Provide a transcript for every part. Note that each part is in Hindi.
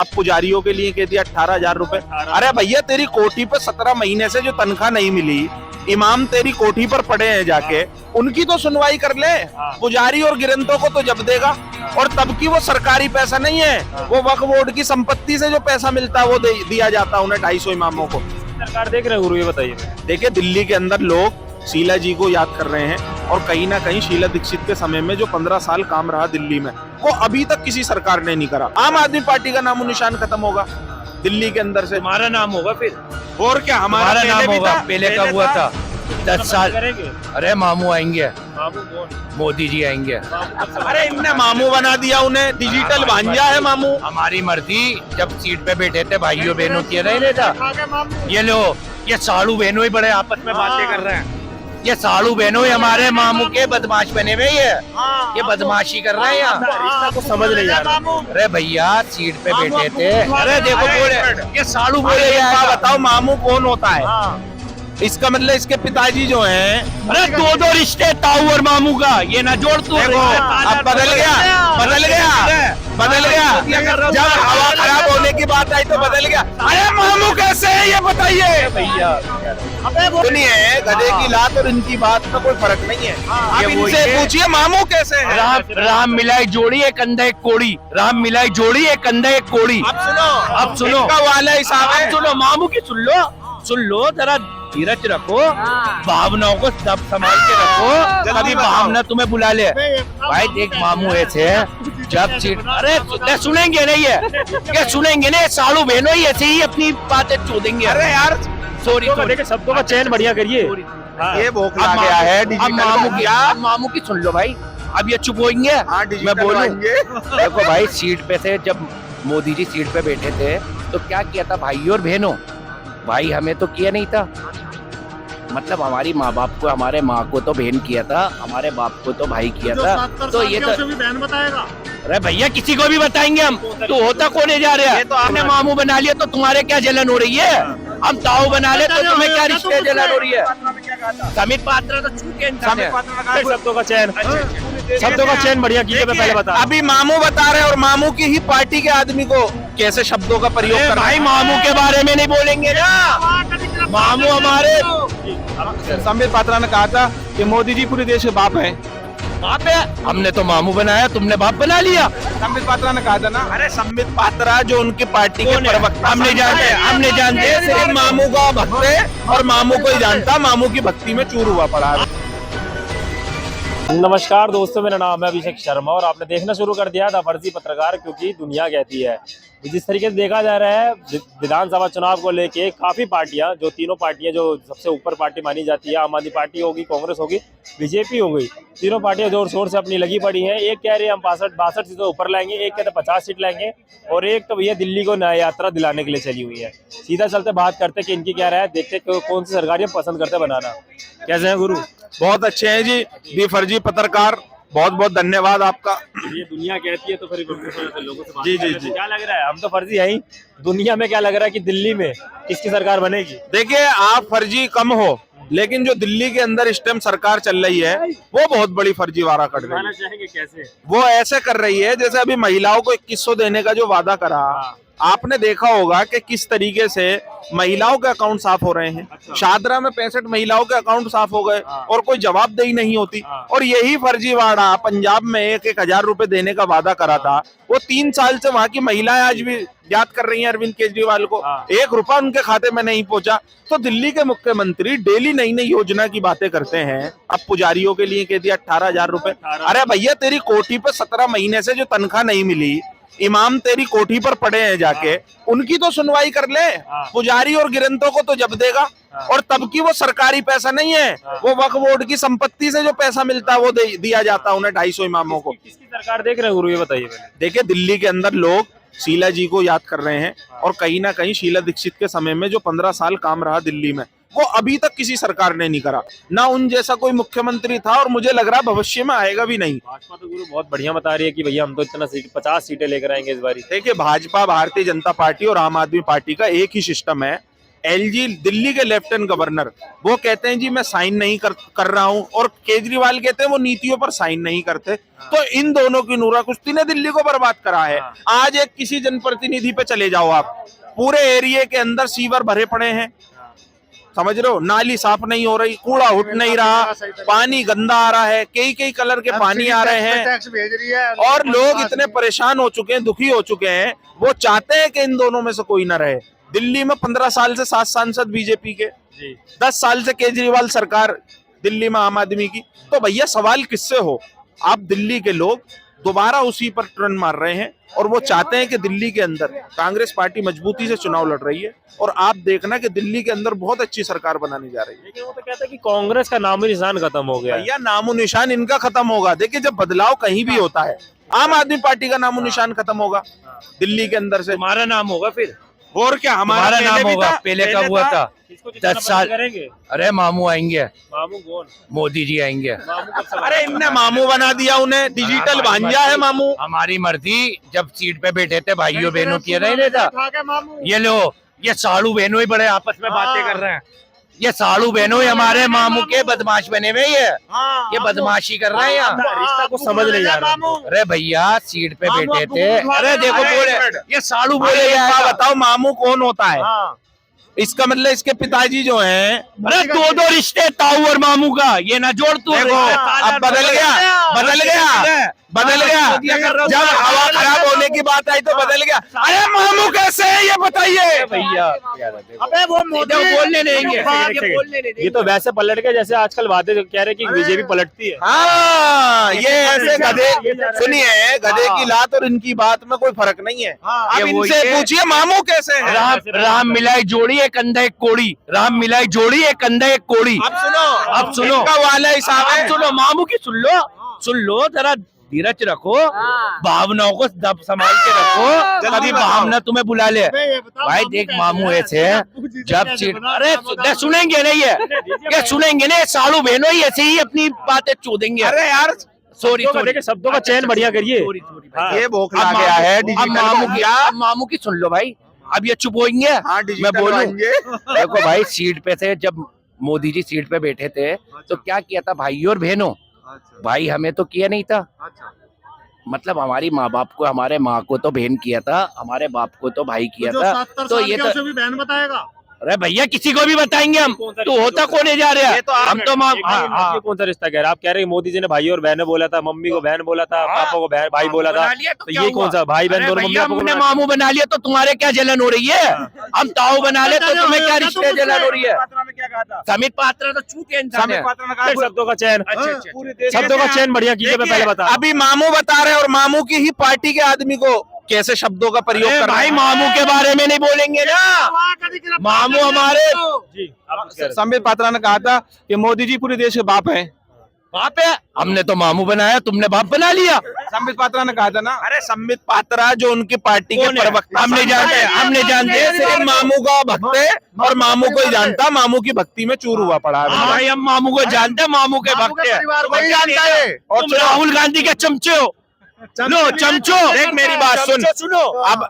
अब पुजारियों के लिए कह दिया 18,000 रुपए। अरे भैया तेरी कोठी पे 17 महीने से जो तनख्वाह नहीं मिली, इमाम तेरी कोठी पर पड़े हैं जाके, उनकी तो सुनवाई कर ले। पुजारी और गिरंतों को तो जब देगा, और तब की वो सरकारी पैसा नहीं है, वो वक्फ बोर्ड की संपत्ति से जो पैसा मिलता है वो दिया जाता है उन्हें 250 इमामों को। सरकार देख रहे हैं गुरु, ये बताइए। देखिए दिल्ली के अंदर लोग शीला जी को याद कर रहे हैं, और कहीं ना कहीं शीला दीक्षित के समय में जो 15 साल काम रहा दिल्ली में, वो अभी तक किसी सरकार ने नहीं करा। आम आदमी पार्टी का नामो निशान खत्म होगा दिल्ली के अंदर से। हमारा नाम होगा फिर, और क्या हमारा नाम भी होगा। था, पहले कब हुआ था? 10 साल। करेंगे। अरे मामू आएंगे, बाबू कौन? मोदी जी आएंगे। अरे इनने मामू बना दिया उन्हें, डिजिटल भांजा है मामू। हमारी मर्जी, जब सीट पे बैठे थे भाइयों बहनों की नहीं था। ये लो, ये साड़ू बहनों ही बड़े आपस में बातें कर रहे हैं। ये साड़ू बहनों ही हमारे मामू के बदमाश बने हुए ही है। ये बदमाशी कर रहे हैं यहाँ। तो समझ नहीं आ रहा। अरे भैया सीट पे बैठे थे। अरे देखो बोले, ये साड़ू बोले एक बात बताओ, मामू कौन होता है? इसका मतलब इसके पिताजी जो हैं, अरे दो रिश्ते ताऊ और मामू का, ये ना जोड़ तू। देखो अब बदल गया, बदल गया, बदल गया। जब हवा खराब होने की बात आई तो बदल गया। अरे मामू कैसे है ये बताइए भैया। सुनिए, गधे की लात और इनकी बात में कोई फर्क नहीं है। आप ये वही इनसे है। पूछिए मामू कैसे है। राम मिलाई जोड़ी एक कंधा एक कोड़ी। राम मिलाई जोड़ी एक कंधा एक कोड़ी। अब सुनो इनका वाला हिसाब है। सुनो मामू की सुन लो जरा, धीरज रखो, भावनाओं को सब संभाल के रखो। कभी भावना तुम्हें बुला ले। भाई देख मामू ऐसे जब सीट, अरे सुनेंगे नहीं है, क्या सुनेंगे नहीं? साड़ू बहनों ही ऐसे ही अपनी बातें चोदेंगे। अरे यार सॉरी, देखिए शब्दों का चयन बढ़िया करिए। ये बौखला गया है डिजिटल। मामू की सुन लो भाई, अब ये चुप होंगे। हाँ, मैं बोलूं, देखो भाई सीट पे थे, जब मोदी जी सीट पे बैठे थे तो क्या किया था भाइयों और बहनों? भाई हमें तो किया नहीं था, मतलब हमारी माँ बाप को, हमारे माँ को तो बहन किया था, हमारे बाप को तो भाई किया था। तो ये तो बहन बताएगा। अरे भैया किसी को भी बताएंगे हम, तो होता कौन जा रहा है? ये तो आपने मामू बना लिया तो तुम्हारे क्या जलन हो रही है? हम ताऊ बना ले तो तुम्हें क्या रिश्ते जलन हो रही है? समित पात्रा तो छूटे इंसान है। शब्दों का चयन, शब्दों का चयन बढ़िया कीजिए। मैं पहले बता, अभी मामू बता रहे हैं, और मामू की ही पार्टी के आदमी को कैसे शब्दों का प्रयोग कर रहे भाई हैं। मामू के बारे में नहीं बोलेंगे ना, मामू हमारे संबित पात्रा ने कहा था कि मोदी जी पूरे देश के बाप हैं। बाप है। हमने तो मामू बनाया, तुमने बाप बना लिया। संबित पात्रा ने कहा था ना। अरे संबित पात्रा जो उनकी पार्टी के प्रवक्ता, हम नहीं जानते, सिर्फ मामू का भक्त है और मामू को ही जानता। मामू की भक्ति में चूर हुआ पड़ा है। नमस्कार दोस्तों, मेरा नाम है अभिषेक शर्मा और आपने देखना शुरू कर दिया था फर्जी पत्रकार, क्योंकि दुनिया कहती है। जिस तरीके से देखा जा रहा है विधानसभा चुनाव को लेके, काफी पार्टियां, जो तीनों पार्टियां जो सबसे ऊपर पार्टी मानी जाती है, आम आदमी पार्टी होगी, कांग्रेस होगी, बीजेपी हो गई, तीनों पार्टियां जोर शोर से अपनी लगी पड़ी हैं। एक कह रही है हम 62 सीटों ऊपर लाएंगे, एक कहते 50 सीट लाएंगे, और एक तो भैया दिल्ली को नया यात्रा दिलाने के लिए चली हुई है। सीधा चलते बात करते कि इनकी क्या राय है, देखते कौन सी सरकार पसंद करते बनाना। कैसे हैं गुरु? बहुत अच्छे हैं जी। दी फर्जी पत्रकार, बहुत बहुत धन्यवाद आपका। ये दुनिया कहती है तो फिर लोगों से जी, जी, जी। क्या लग रहा है? हम तो फर्जी है ही, दुनिया में क्या लग रहा है कि दिल्ली में किसकी सरकार बनेगी? देखिए आप फर्जी कम हो, लेकिन जो दिल्ली के अंदर इस टाइम सरकार चल रही है वो बहुत बड़ी फर्जीवाड़ा कर रही है। चाहेंगे कैसे? वो ऐसे कर रही है जैसे अभी महिलाओं को 2100 देने का जो वादा करा, आपने देखा होगा कि किस तरीके से महिलाओं के अकाउंट साफ हो रहे हैं। शादरा में 65 महिलाओं के अकाउंट साफ हो गए और कोई जवाबदेही नहीं होती। और यही फर्जीवाड़ा पंजाब में 1,000 रुपए देने का वादा करा था, वो 3 साल से वहां की महिलाएं आज भी याद कर रही हैं अरविंद केजरीवाल को। 1 रुपया उनके खाते में नहीं पहुंचा। तो दिल्ली के मुख्यमंत्री डेली नई नई योजना की बातें करते हैं। अब पुजारियों के लिए कह दिया 18,000 रुपए। अरे भैया तेरी कोठी पे 17 महीने से जो तनख्वाह नहीं मिली, इमाम तेरी कोठी पर पड़े हैं जाके, उनकी तो सुनवाई कर ले। पुजारी और गिरंतों को तो जब देगा, और तब की वो सरकारी पैसा नहीं है, वो वक्फ बोर्ड की संपत्ति से जो पैसा मिलता है वो दिया जाता है उन्हें 250 इमामों को। किसकी सरकार देख रहे हैं गुरु, ये बताइए। देखिए दिल्ली के अंदर लोग शीला जी को याद कर रहे हैं, और कहीं ना कहीं शीला दीक्षित के समय में जो 15 साल काम रहा दिल्ली में, वो अभी तक किसी सरकार ने नहीं करा। ना उन जैसा कोई मुख्यमंत्री था, और मुझे लग रहा भविष्य में आएगा भी नहीं। भाजपा तो गुरु बहुत बढ़िया बता रही है कि भैया हम तो इतना 50 सीटें लेकर आएंगे इस बारी। देखिए भाजपा, भारतीय जनता पार्टी और आम आदमी पार्टी का एक ही सिस्टम है एलजी दिल्ली के लेफ्टिनेंट गवर्नर वो कहते हैं जी मैं साइन नहीं कर रहा हूं, और केजरीवाल कहते हैं वो नीतियों पर साइन नहीं करते। तो इन दोनों की नूरा कुश्ती ने दिल्ली को बर्बाद करा है। आज एक किसी जनप्रतिनिधि पे चले जाओ आप, पूरे एरिया के अंदर सीवर भरे पड़े हैं, समझ रहे हो, नाली साफ नहीं हो रही, कूड़ा उठ नहीं रहा, पानी गंदा आ रहा है, कई कलर के पानी आ रहे हैं, टैक्स भेज रही है और लोग इतने परेशान हो चुके हैं, दुखी हो चुके हैं, वो चाहते हैं कि इन दोनों में से कोई ना रहे। दिल्ली में 15 साल से 7 सांसद बीजेपी के, 10 साल से केजरीवाल सरकार दिल्ली में आम आदमी की। तो भैया सवाल किससे हो? आप दिल्ली के लोग दोबारा उसी पर टर्न मार रहे हैं, और वो चाहते हैं कि दिल्ली के अंदर कांग्रेस पार्टी मजबूती से चुनाव लड़ रही है, और आप देखना कि दिल्ली के अंदर बहुत अच्छी सरकार बनाने जा रही है। लेकिन वो तो कहता है कि कांग्रेस का नामो निशान खत्म हो गया है। भैया नामो निशान इनका खत्म होगा। देखिए जब बदलाव कहीं भी होता है, आम आदमी पार्टी का नामो निशान खत्म होगा दिल्ली के अंदर से। तुम्हारा नाम होगा फिर, और क्या हमारा तुम्हारा नाम पहले भी होगा, था, पहले कब हुआ था? किसको जितना 10 साल पसंद करेंगे? अरे मामू आएंगे, मामू कौन? मोदी जी आएंगे। मामू कब से अरे इनने मामू बना दिया उन्हें, डिजिटल भांजा है मामू। हमारी मर्जी, जब सीट पे बैठे थे भाइयों बहनों की नहीं लेता। खा के मामू ये लो, ये साड़ू बहनों ही बड़े आपस में बातें कर रहे हैं। ये साड़ू बहनों ही हमारे मामू के बदमाश बने हुए हैं, ये बदमाशी कर रहे हैं यहाँ। रिश्ता कुछ समझ नहीं आ रहा। अरे भैया सीट पे बैठे थे, अरे देखो बोले ये साड़ू बोले एक बात जाएगा। बताओ मामू कौन होता है? इसका मतलब इसके पिताजी जो हैं, अरे दो रिश्ते ताऊ और मामू का, ये ना जोड़ तू। देखो अब बदल गया, बदल गया, बदल गया। जब हवा खराब होने की बात आई तो बदल गया। अरे मामू कैसे है ये बताइए भैया अबे वो मोदी बोलने देंगे, ये तो वैसे पलट गए जैसे आजकल वादे जो कह रहे हैं कि बीजेपी पलटती है। हाँ, ये ऐसे गधे, सुनिए गधे की लात और इनकी बात में कोई फर्क नहीं है। अब ये वही इनसे है। पूछिए मामू कैसे है। राम मिलाई जोड़ी एक कंधा एक कोड़ी, राम मिलाई जोड़ी एक कंधा एक कोड़ी। अब सुनो इनका वाला हिसाब है। सुनो मामू की सुन लो जरा धीरज रखो, भावनाओं को दब संभाल के रखो, कभी भावना तुम्हें बुला ले। भाई देख मामू ऐसे जब सीट, अरे सुनेंगे नहीं ये सुनेंगे नहीं, सालू बहनों ही ऐसे ही अपनी बातें चूदेंगे। अरे यार सॉरी शब्दों का चयन बढ़िया करिए। ये भोखला गया है अब डिजिटल। मामू की सुन लो भाई, अब ये चुप होंगे। हाँ मैं डिजिटल बोलूं, भांजे। देखो भाई सीट पे थे, जब मोदी जी सीट पे बैठे थे तो क्या किया था भाइयों और बहनों, भाई हमें तो किया नहीं था। मतलब हमारी माँ बाप को, हमारे माँ को तो बहन किया था, हमारे बाप को तो भाई किया था। तो ये तो भी बहन बताएगा। अरे भैया किसी को भी बताएंगे हम, तो होता कौन है जा रहे हैं हम तो माँ। ये कौन सा रिश्ता कह रहे हैं? आप कह रहे हैं मोदी जी ने भाई और बहन बोला था, मम्मी को बहन बोला था, पापा को भाई बोला था, तो ये कौन सा भाई बहन दोनों? मम्मी हमने मामू बना लिया तो तुम्हारे क्या जलन हो रही है? हम ताऊ बना ले तो तुम्हें क्या रिश्ते जलन हो रही है? समित पात्रा तो चूतिया इंसान है। शब्दों का चयन, शब्दों का चयन बढ़िया कीजिए। मैं पहले बता अभी मामू बता रहे हैं, और मामू की ही पार्टी के आदमी को कैसे शब्दों का प्रयोग कर रहे भाई हैं। मामू के बारे में नहीं बोलेंगे ना, मामू हमारे जी। आप कुछ कह रहे थे। संबित पात्रा ने कहा था कि मोदी जी पूरे देश के बाप हैं। बाप है, हमने तो मामू बनाया, तुमने बाप बना लिया। संबित पात्रा ने कहा था ना। अरे संबित पात्रा जो उनकी पार्टी के कौन है? प्रवक्ता, हमने जानते हैं, सिर्फ मामू का भक्त है, और मामू को ही जानता, मामू की भक्ति में चूर हुआ पड़ा है। भाई हम मामू को जानते हैं, मामू के भक्त हैं। परिवार को ही जानता है। और तुम राहुल गांधी के चमचे हो, लो चमचो। देख मेरी बात सुन, सुनो,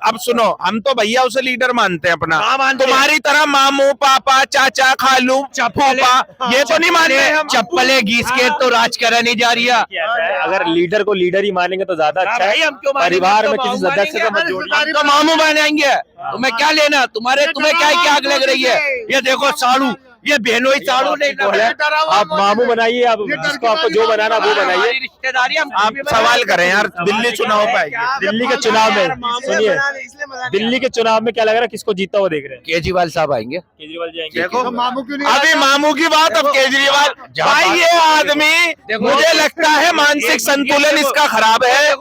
अब सुनो, हम तो भैया उसे लीडर मानते हैं अपना। हाँ, मानते हैं। तुम्हारी तरह मामू पापा चाचा खालू फूफा ये तो नहीं मानते हम। चप्पले घीस के तो राजकरण ही जा रही है। ऐसा है, अगर लीडर को लीडर ही मानेंगे तो ज्यादा अच्छा भाई, हम क्यों है। मानेंगे? परिवार हम में तो किसी मामू सदस्य को मत मानेंगे। जोड़िए। हम तो मामू बनाएंगे, तुम्हें क्या लेना? तुम्हें क्या क्या आग लग रही है? ये देखो साड़ू, ये बहनों ही साड़ू नहीं आप मामू बनाइए, आप जिसको आपको जो बनाना वो बनाइए। रिश्तेदारी हम आप सवाल करें यार, दिल्ली चुनाव पे आएगी। दिल्ली के चुनाव में सुनिए, दिल्ली के चुनाव में क्या लग रहा है, किसको जीता हुआ देख रहे हैं? केजरीवाल साहब आएंगे। केजरीवाल जी आएंगे। देखो मामू क्यों नहीं अभी मामू की बात, अब केजरीवाल। भाई ये आदमी, मुझे लगता है मानसिक संतुलन इसका खराब है,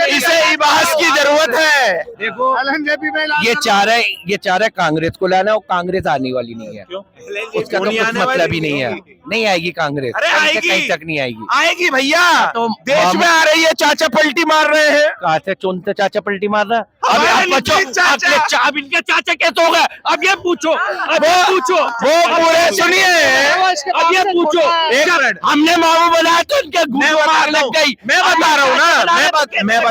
इसे इबास की जरूरत है। देखो LNJP में ये चाह रहे कांग्रेस को लाना, और कांग्रेस आने वाली नहीं है। क्यों? उसका तो कुछ मतलब ही नहीं है, नहीं आएगी कांग्रेस। अरे कहीं से आएगी। कहीं तक नहीं आएगी। आएगी भैया, तो देश में आ रही है, चाचा पलटी मार रहे हैं। कहा से चुनते चाचा पलटी मार रहा? अब हमारे आप बच्चों, नितिन चाचा। अब इनके चाचा कैसे हो गए? अब ये पूछो, अब ये पूछो, वो पूरे सुनिए, अब ये पूछो। एक मिनट, हमने मामू बनाया तो इनके मैं घूम बता मार रहा लग हूँ, गई। मैं बता रहा हूँ ना, मैं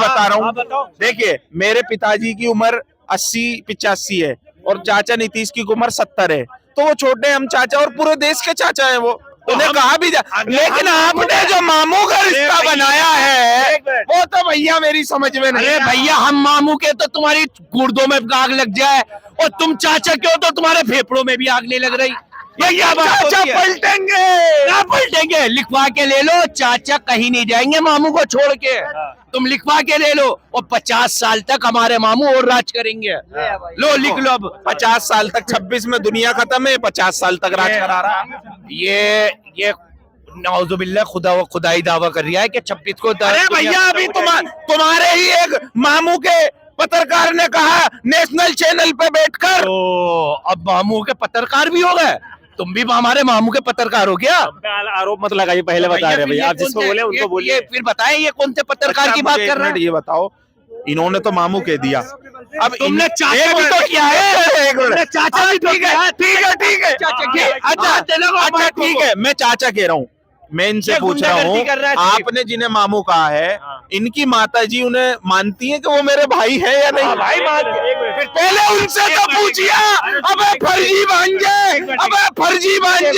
बता रहा हूँ, आप बताओ। देखिए मेरे पिताजी की उम्र 80-85 है, और चाचा नीतीश की उम्र 70 है, तो वो छोटे हम चाचा और पूरे देश के चाचा हैं वो, उन्हें कहा भी जा। लेकिन आपने जो मामू का रिश्ता बनाया है वो तो भैया मेरी समझ में नहीं। अरे भैया हम मामू के तो तुम्हारी गुर्दों में आग लग जाए, और तुम चाचा क्यों तो तुम्हारे फेफड़ों में भी आग नहीं लग रही। ये क्या बात चाचा होती है? पलटेंगे क्या पलटेंगे? लिखवा के ले लो, चाचा कहीं नहीं जाएंगे मामू को छोड़ के। तुम लिखवा के ले लो, और 50 साल तक हमारे मामू और राज करेंगे। लो लिख लो अब। 50 साल तक, 26 में दुनिया खत्म है, 50 साल तक राज करा रहा है। ये नाउजुबिल्लाह खुदाई दावा कर रहा है कि 26 को। अरे भैया अभी तुम्हारे ही एक मामू के पत्रकार ने कहा नेशनल चैनल पे बैठकर, तो अब मामू के पत्रकार भी हो गए, तुम भी हमारे मामू के पत्रकार हो क्या? आरोप मत लगाइए, पहले बता रहे हैं भैया, आप जिसको बोले उनको बोलिए। फिर बताएं ये कौन से पत्रकार की बात कर रहे हैं? ये बताओ, इन्होंने तो मामू कह दिया, अब तुमने चाचा भी तो किया है। तुमने चाचा भी तो किया है। ठीक है अच्छा ठीक है, मैं चाचा कह रहा हूँ, मैं इनसे पूछ रहा हूँ, आपने जिन्हें मामू कहा है, इनकी माता जी उन्हें मानती हैं कि वो मेरे भाई है या नहीं? भाई मानते। पहले उनसे तो पूछिए। अबे फर्जी भांजे, अबे फर्जी भांजे।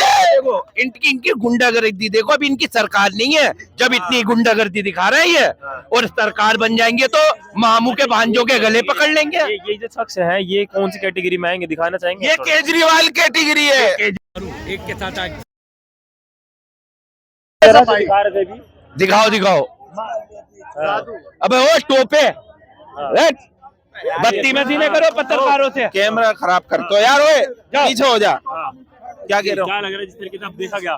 इनकी गुंडागर्दी देखो, अभी इनकी सरकार नहीं है, जब इतनी गुंडागर्दी दिखा रहे हैं ये, और सरकार बन जाएंगे तो मामू के भांजों के गले पकड़ लेंगे। ये जो शख्स है ये कौन सी कैटेगरी में आएंगे, दिखाना चाहेंगे? ये केजरीवाल कैटेगरी है। एक के साथ दिखा रहे थे अभी। दिखाओ। अबे ओ टोपे, बदतमीजी न करो पत्रकारों से। कैमरा खराब करते हो यार, ओए पीछे हो जा। क्या कह रहे हो? क्या लग रहा है जिस तरीके से आप देखा गया,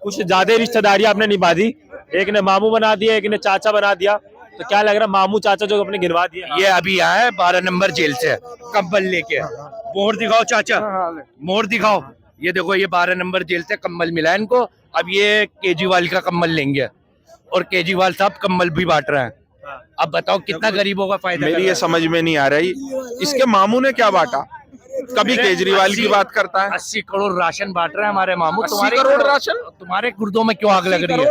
कुछ ज्यादा रिश्तेदारी आपने निभा दी, एक ने मामू बना दिया, एक ने चाचा बना दिया, तो क्या लग रहा है मामू चाचा जो अपने गिनवा दिए? ये अभी आया है 12 नंबर जेल से कंबल लेके। मोहर दिखाओ चाचा, मोहर दिखाओ। ये देखो, ये 12 नंबर जेल से कंबल मिला है इनको। अब ये केजरीवाल का कंबल लेंगे, और केजरीवाल साहब कंबल भी बांट रहे हैं। अब बताओ कितना गरीबों का फायदा। मेरी ये समझ में नहीं आ रही, इसके मामू ने क्या बांटा? कभी केजरीवाल की बात करता है। 80 करोड़ राशन बांट रहे हैं हमारे मामू। 80 करोड़ राशन? तुम्हारे गुर्दों में क्यों आग लग रही है?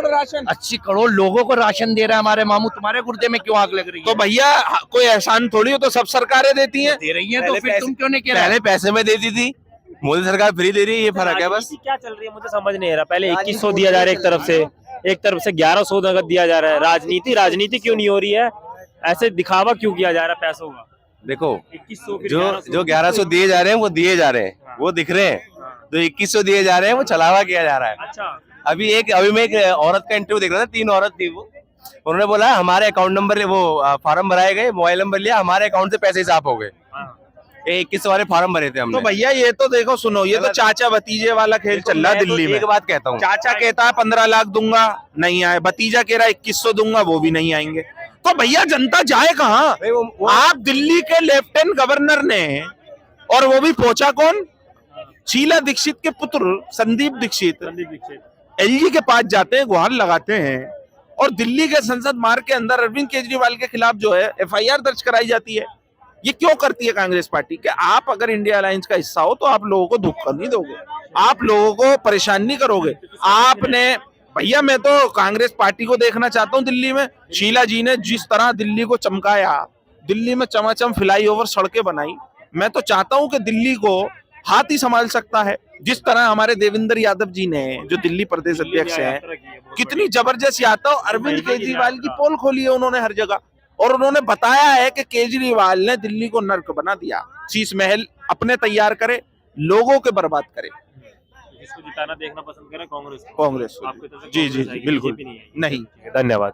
80 करोड़ लोगों को राशन दे रहा है हमारे मामू, तुम्हारे गुर्दे में क्यों आग लग रही है? तो भैया कोई एहसान थोड़ी हो, तो सब सरकारें देती हैं। दे रही है, तो फिर तुम क्यों नहीं कह रहे? पहले पैसे में देती थी, मोदी सरकार फ्री दे रही है, ये फर्क है बस। क्या चल रही है मुझे समझ नहीं आ रहा। पहले 2100 दिया जा रहा है एक तरफ से 1100 नगद दिया जा रहा है। राजनीति क्यों नहीं हो रही है? ऐसे दिखावा क्यों किया जा रहा है पैसों का? देखो, 2100 जो 1100 दिए जा रहे हैं वो दिए जा रहे हैं, वो दिख रहे हैं। जो 2100 दिए जा रहे हैं वो छलावा किया जा रहा है। अच्छा, अभी मैं एक औरत का इंटरव्यू देख रहा था, 3 औरत थी वो, उन्होंने बोला हमारे अकाउंट नंबर, वो फार्म भराए गए, मोबाइल नंबर लिया, हमारे अकाउंट से पैसे साफ हो गए। 2100 वाले फार्म भरे थे हमने। तो भैया ये तो देखो, सुनो, ये तो चाचा भतीजे वाला खेल चल रहा है दिल्ली में। एक बात कहता हूँ, चाचा कहता है 15 लाख दूंगा, नहीं आए। भतीजा कह रहा है 2100 दूंगा, वो भी नहीं आएंगे। तो भैया जनता जाए कहाँ? आप दिल्ली के लेफ्टिनेंट गवर्नर ने, और वो भी पहुंचा कौन? शीला दीक्षित के पुत्र संदीप दीक्षित एलजी के पास जाते हैं, गुहार लगाते हैं, और दिल्ली के संसद मार्ग के अंदर अरविंद केजरीवाल के खिलाफ जो है एफआईआर दर्ज कराई जाती है। ये क्यों करती है कांग्रेस पार्टी? कि आप अगर इंडिया अलायंस का हिस्सा हो तो आप लोगों को धोखा नहीं दोगे, आप लोगों को परेशान नहीं करोगे। आपने भैया, मैं तो कांग्रेस पार्टी को देखना चाहता हूँ दिल्ली में। शीला जी ने जिस तरह दिल्ली को चमकाया, दिल्ली में चमाचम फ्लाईओवर सड़कें बनाई, मैं तो चाहता हूँ कि दिल्ली को हाथ ही संभाल सकता है। जिस तरह हमारे देवेंद्र यादव जी ने, जो दिल्ली प्रदेश अध्यक्ष हैं, कितनी जबरदस्त यात्रा, अरविंद केजरीवाल की पोल खोली है उन्होंने हर जगह, और उन्होंने बताया है कि केजरीवाल ने दिल्ली को नर्क बना दिया। शीश महल अपने तैयार करे, लोगों के बर्बाद करे। जिसको जिताना देखना पसंद करें कांग्रेस कांग्रेस, जी बिल्कुल नहीं। धन्यवाद।